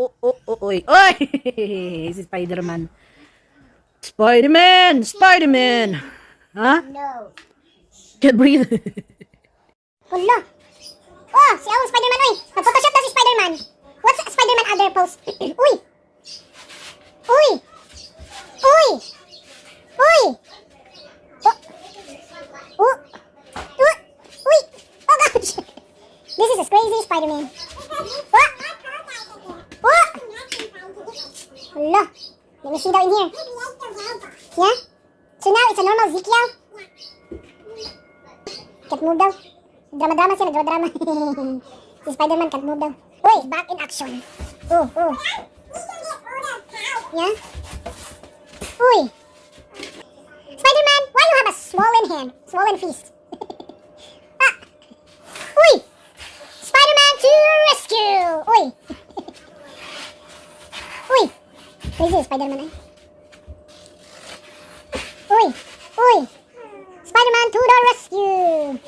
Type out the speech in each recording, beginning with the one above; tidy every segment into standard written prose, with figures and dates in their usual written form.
Oy. Oy! Si Spider-Man. Spider-Man! Spider-Man! Huh? No. Can't breathe. Hala. Oh, si Spider-Man, oy. Nag-photoshop daw si Spider-Man. What's Spider-Man other post? Uy. Uy. Uy. Uy. Oh. Oh. Oh. Uy. Oh gosh. This is a crazy Spider-Man. What? What? Hala. Let me see daw in here. Yeah? So now it's a normal Ezekiel? Cat move daw. Drama-drama siya, nagdrama-drama. Si Spider-Man cat move daw. Uy, back in action. Oh. Yeah? Uy. Spider-Man, why you have a swollen hand? Swollen fist? Ah. Uy. Spider-Man to rescue. Uy. Uy. Crazy Spider-Man eh. Uy. Spider-Man to the rescue.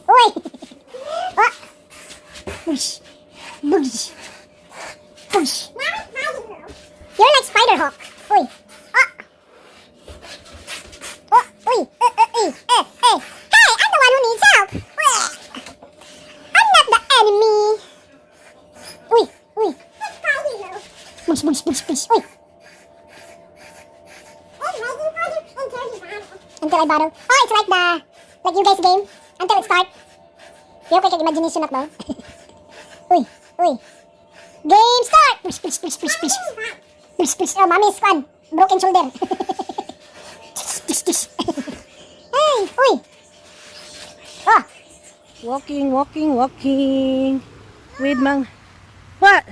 Uy. Ah. Boosh. Boosh. Boosh. You're like Spider-Hawk. Uy. Ah. Oh, uy. Hey, I'm the one who needs help. I'm not the enemy. Uy. Boosh. Uy. Until I battle. Oh, it's like you guys game. Until it start. You okay, imagination up now. Uy. Game start. Push. Oh, mommy's fun. Broken shoulder. Hey, uy. Oh. Walking. With What?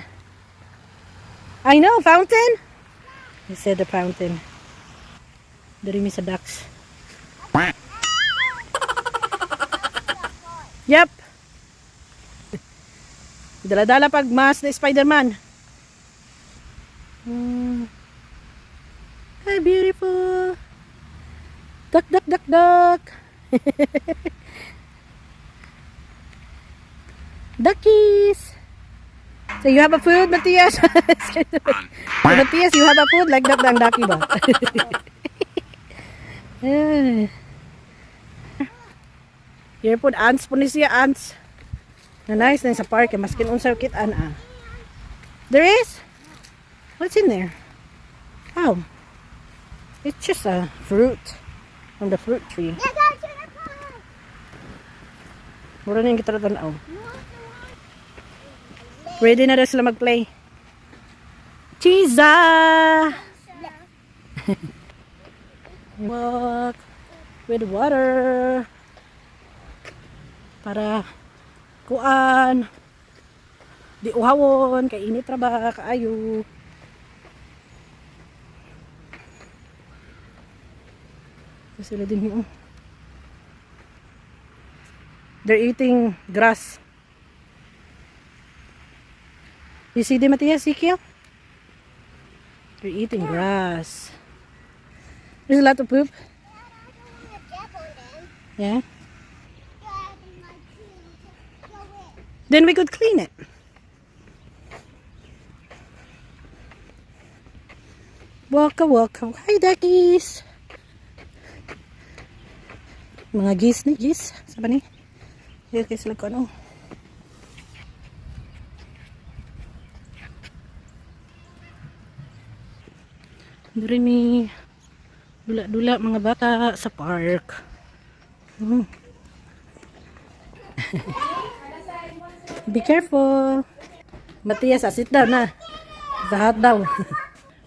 I know, fountain? He said the fountain. Dari mi sa ducks. Yep. Dala-dala pag mas na Spider-Man. Hi, beautiful. Duck. Duckies. So you have a food, Matthias? Matthias, you have a food? Like that ang ducky ba? Here po, ants po ni siya, ants. Na nice na sa park, maskin unsa kitaan ah. There is? What's in there? Oh. It's just a fruit from the fruit tree. Mura na yung kita tanaw. Ready na rin sila mag-play. Chiza! Walk with water. Para kuan di uhawon kay init ra ba kaayo. Sila din mo. They're eating grass. You see them, Matthias, Ezekiel? They're eating grass. There's a lot of poop. Yeah. Then we could clean it. Welcome. Hi, duckies. Mga geese. Saba ni? Here kayo sila ko ano. Dari mi dula-dula mga bata sa park. Be careful. Matthias, sit down na. The hot down.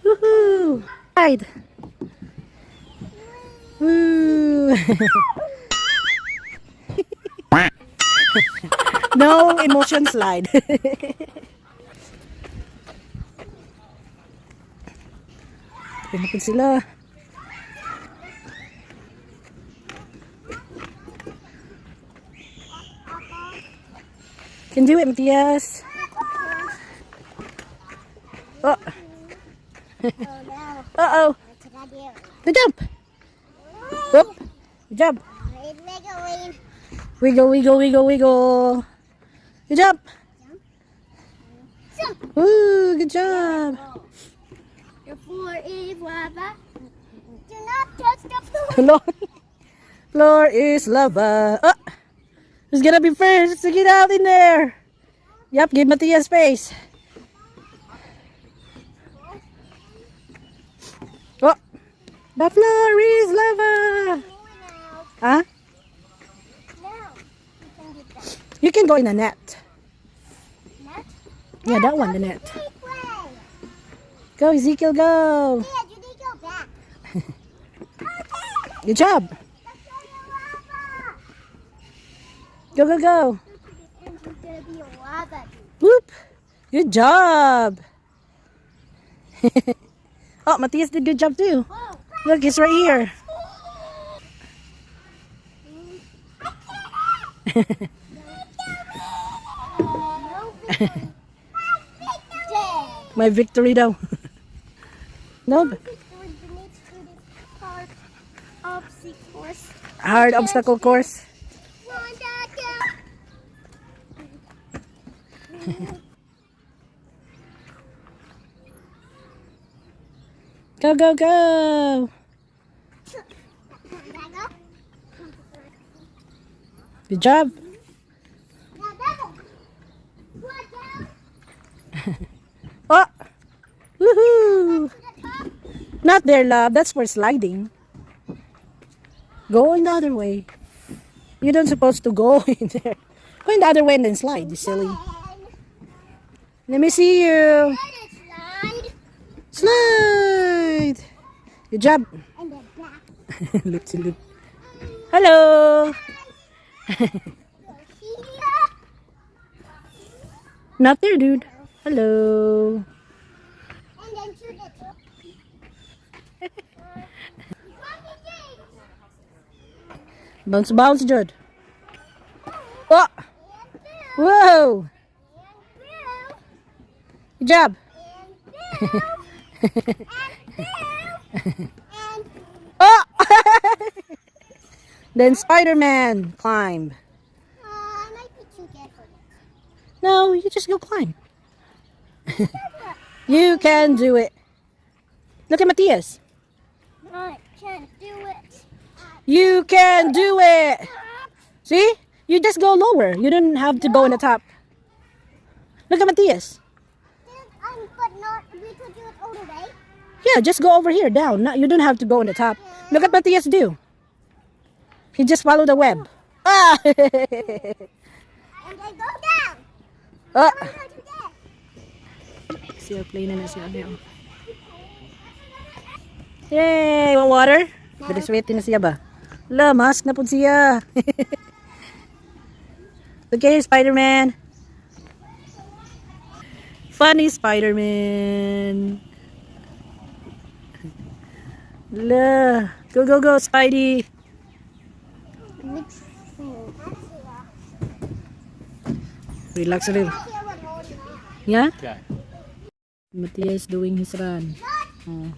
Woohoo! Hide. Woo! No emotion slide. Tingnan sila. Can do it, Matthias. Oh. Uh-oh. Good jump. Whoop. Good job. Wiggle. Good jump. Ooh, good job. The floor is lava. Do not touch the floor. Floor, floor is lava. Oh, who's gonna be first to get out in there? Yep, give Matthias space. Oh, the floor is lava. Huh? Now, you can get that. You can go in a net. Net? Yeah, that one, the net. Wait, wait. Go, Ezekiel, go. Yeah, you need to go back. Okay. Good job. That's lava. Go, go, go. And it's gonna be lava. Whoop. Good job. Oh, Matthias did good job too. Whoa. Look, he's right here. My victory daw. No, hard obstacle course. Go, go, go. Good job. Oh, woohoo. Not there, love. That's for sliding. Go in the other way. You don't supposed to go in there. Go in the other way and then slide, you silly. Let me see you. Slide. Good job. Look to look. Hello. Not there, dude. Hello. Bounce, bounce, Jude. Oh. Whoa. Good job. Oh. Then Spider-Man climb. I might be too careful. No, you just go climb. You can do it. Look at Matthias. I can't do it. You can do it. See? You just go lower. You don't have to go in the top. Look at Matthias. But not, we could do it all the way. Yeah, just go over here, down. You don't have to go in the top. Look at Matthias do. He just follow the web. Ah! And then go down. Oh. We're going to do that. Siya, play na siya. Yay! Want water? Pero sweaty na siya ba? La, mask na po siya. Look here, Spider-Man. Funny Spider-Man. La. Go, go, go, Spidey. Relax a little. Yeah? Yeah. Matthias is doing his run. Oh.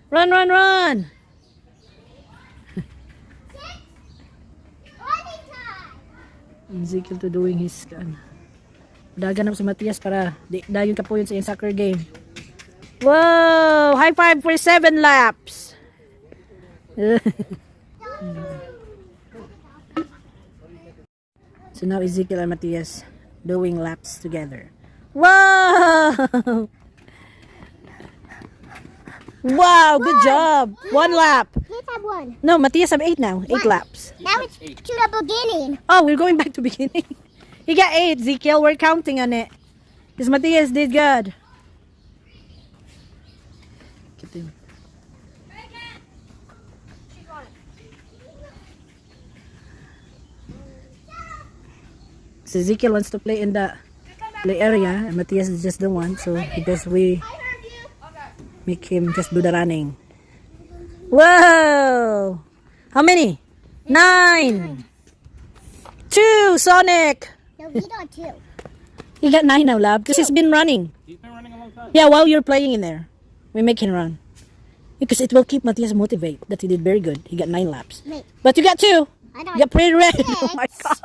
Run, run, run! Ezekiel to doing his daganap si Matthias para dayon ka po yun sa yung soccer game. Whoa! High five for 7 laps! So now Ezekiel and Matthias doing laps together. Whoa! Wow, good job. 1 lap. Let's have one. No, Matthias have 8 now. 8 laps. Now it's to the beginning. Oh, we're going back to beginning. He got 8, Ezekiel. We're counting on it. Because Matthias did good. Get him. So Ezekiel wants to play in the play area, and Matthias is just the one. So because we make him just do the running. Whoa! How many? 9. 2, Sonic. No, we don't too. He got 9 now, lab, because he's been running. He's been running a long time. Yeah, while you're playing in there, we make him run. Because it will keep Matthias motivated that he did very good. He got 9 laps. Wait. But you got 2. I don't. Yeah, pretty red. Six. Oh my god.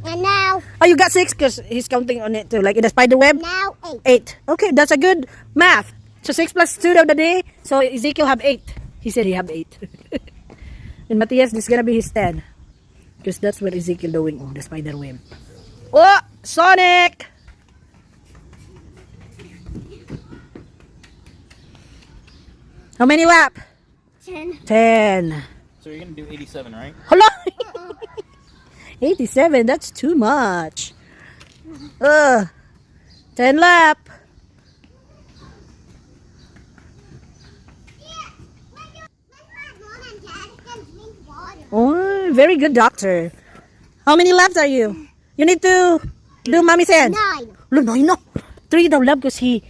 And now, Oh, you got 6 because he's counting on it too. Like in the spider web. now 8. 8. Okay, that's a good math. So 6 plus 2 of the day. So Ezekiel have 8. He said he have 8. And Matthias, this is gonna be his 10. Because that's what Ezekiel doing on the spider web. Oh, Sonic! How many lap? 10. 10. So you're gonna do 87, right? Hello? 87, that's too much. 10 lap. Oh, very good doctor. How many laps are you? You need to do mommy's hands. 9. Look, no. 3 daw lap because he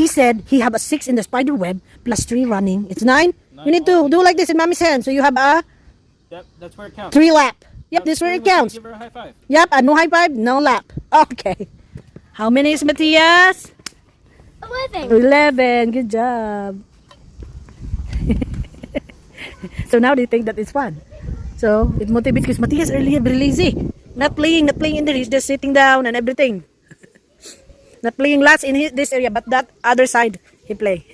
said he have a 6 in the spider web plus 3 running. It's 9. You need to do like this in mommy's hand. So you have a Yep, that's where it counts. 3 lap. Yep, this is where it counts. Give her a high five. Yep, no high five, no lap. Okay. How many is Matthias? 11. 11. Good job. So now they think that it's fun. So it motivates because Matthias earlier very lazy. Not playing in there. He's just sitting down and everything. Not playing lots in this area, but that other side he play.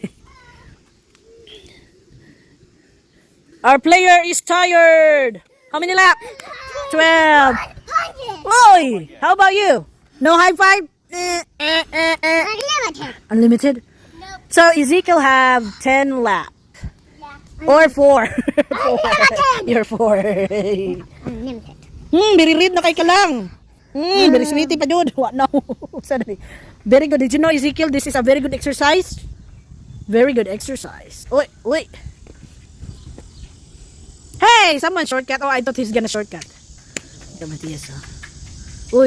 Our player is tired. How many laps? 12. 100. Oi, how about you? No high five? Unlimited. Unlimited? Nope. So Ezekiel have 10 laps. Yeah. Or 4. 4. Unlimited. You're 4. Unlimited. Very read na kay ka lang. Very sweetie pa jud. What no? Sorry. Very good. Did you know, Ezekiel, this is a very good exercise? Very good exercise. Wait. Hey, someone shortcut. Oh, I thought he's gonna shortcut. Ito, Matthias. Oh.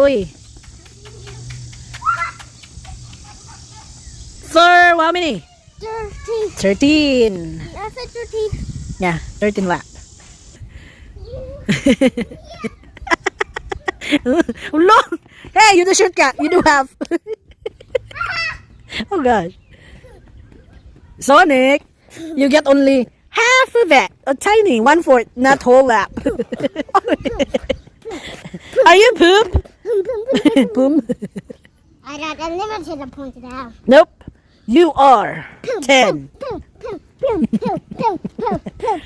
Uy. For how many? 13. 13. I said 13. Yeah, 13 lap. Ulo! Hey, you do shortcut. You do half. Oh gosh. Sonic, you get only half of it. A tiny 1/4, not whole lap. Are you poop? Boom. I got unlimited. I pointed out. Nope. You are 10.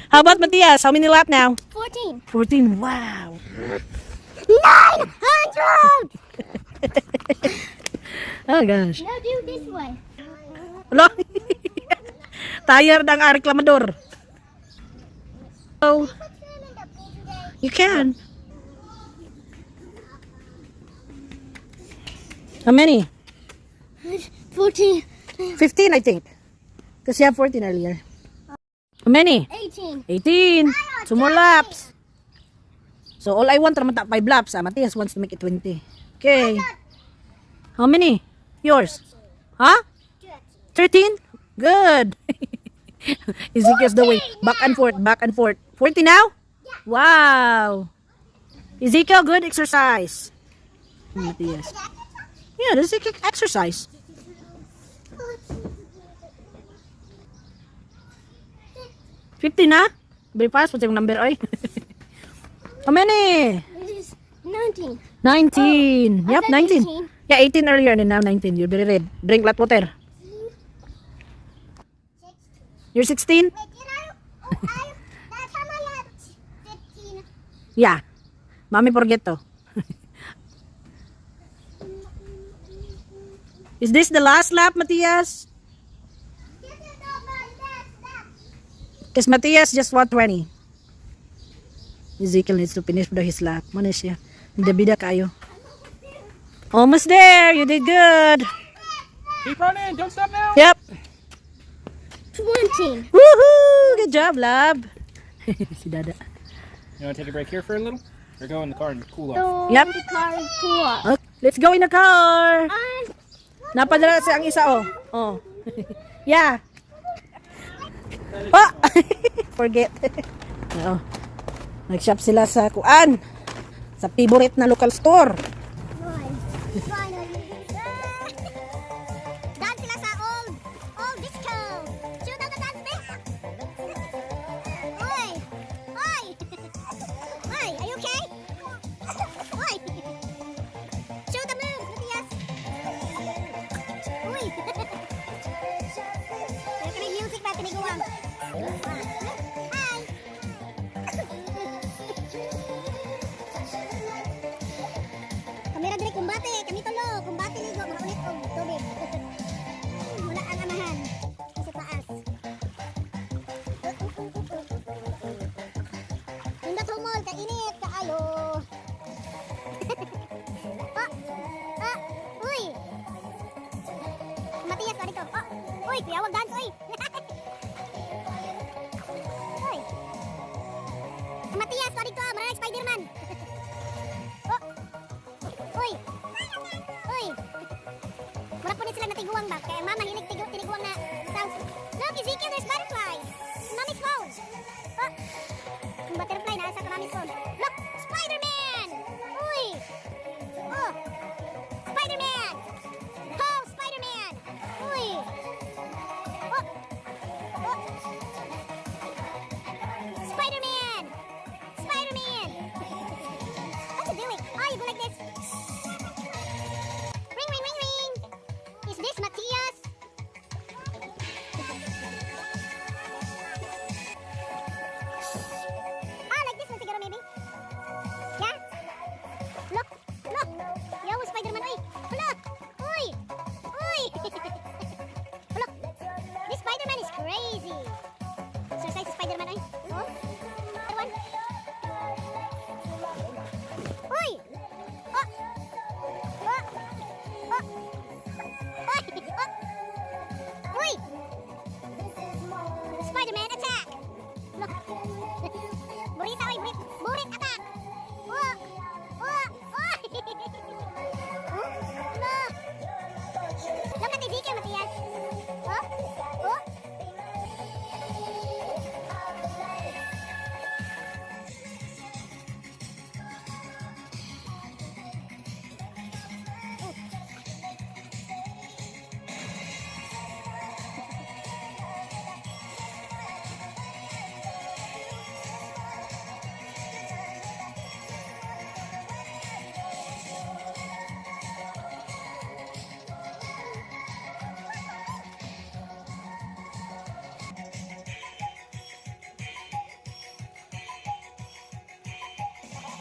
How about Matthias? How many lap now? 14. 14. Wow. 900. Oh gosh. Now do this way. Hello? Tired ang reklamador. Oh, you can. How many? 14. 15, I think. Because you have 14 earlier. How many? 18. 18. 2 more laps. So all I want naman 5 laps. Matthias wants to make it 20. Okay. How many? Yours? Huh? 13? Good. Ezekiel's the way. Back and forth. 40 now? Wow. Ezekiel, good exercise. Matthias. Yeah, this is exercise. 50 na? Very fast. What's yung number, oy? How many? This is 19. 19. I Yep, said 19. 18. Yeah, 18 earlier and now 19. You're very red. Drink lot water. You're 16? Wait, that time I had 15. Yeah. Mommy forget to. Is this the last lap, Matthias? This is not my last lap. Because Matthias just want 20. Ezekiel needs to finish his lap. Mana siya? Bida kayo. Almost there. You did good. Keep running. Don't stop now. Yep. 20. Woohoo! Good job, lab. Si Dada. You want to take a break here for a little? Or go in the car and cool off? So, Yep. the car is cool. Okay, let's go in the car. And Napadala sa ang isa, oh. Oh. Yeah. Oh! Forget. Oo. Nag-shop sila sa kuan. Sa favorite na local store. dance sila sa old disco. Shoot out the dance back. Oy! Oy! Kamera diri kumbate, kami tulo, kumbate ligo, mga ulit og tubig. Muna ang amahan. Sa taas. Nindot humol, kainit, kaayo. Uy! Matiyas ka dito. Uy, kuya, wag dance, uy! Uy! Matiyas ka dito, maraming Spider-Man. Uy! Uy! Mura po sila na tiguang ba? Kaya mama hilig tiniguang na sounds. Look, Ezekiel, there's butterflies! Mommy's phone! Yung butterfly na sa mommy's phone. Look! Spider-Man! Uy! Oh! Spider-Man! Oh, Spider-Man! Uy! Oh! Oh! Spider-Man! Spider-Man! What you doing? Oh, you go like this. Ring, ring, ring, ring. Is this Matthias? Like this one siguro maybe. Yeah? Look, look. Yo, Spider-Man. Uy, look. Uy, uy. Look, this Spider-Man is crazy. Exercise si Spider-Man. Uy. Oh, other one. Uy. Oh. Oh. Oh. Uy. Oh. Uy. Spider-Man attack. Look. Burita, uy, burit. Burit attack. Oh. Oh. Oh. Look. Look at Ezekiel, Matthias. Oh. Oh.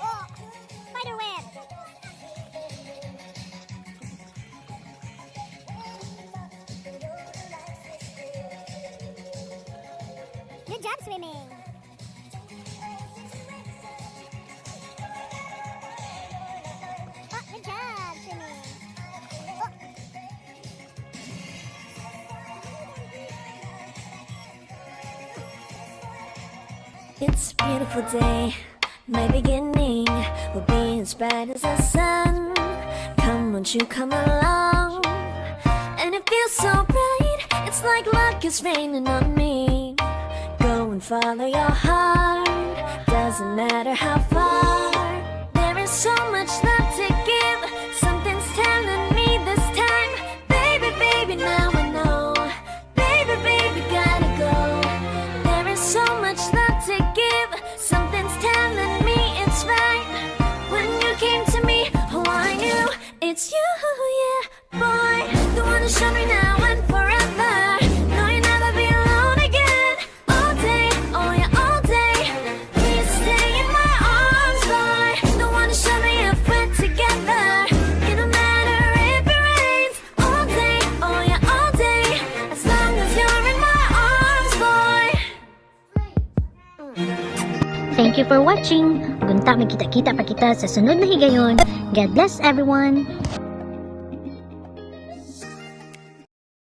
Oh, spider web. Good job swimming. Oh, good job swimming. Oh. It's a beautiful day, my beginning will be as bright as the sun. Come, won't you come along? And it feels so bright, it's like luck is raining on me. Go and follow your heart, doesn't matter how far. There is so much love to give, something's telling me this time. Baby, baby, now I know. Baby, baby, gotta go. There is so much love to give, something's telling me it's right. When you came to me, oh, I knew it's you, yeah, boy. The one who showed me now and forever. No, you'll never be alone again. All day, oh yeah, all day. Please stay in my arms, boy. The one who showed me if we're together. It don't matter if it rains. All day, oh yeah, all day. As long as you're in my arms, boy. Thank you for watching. Gunta, magkita-kita pa kita sa sunod na higayon. God bless everyone.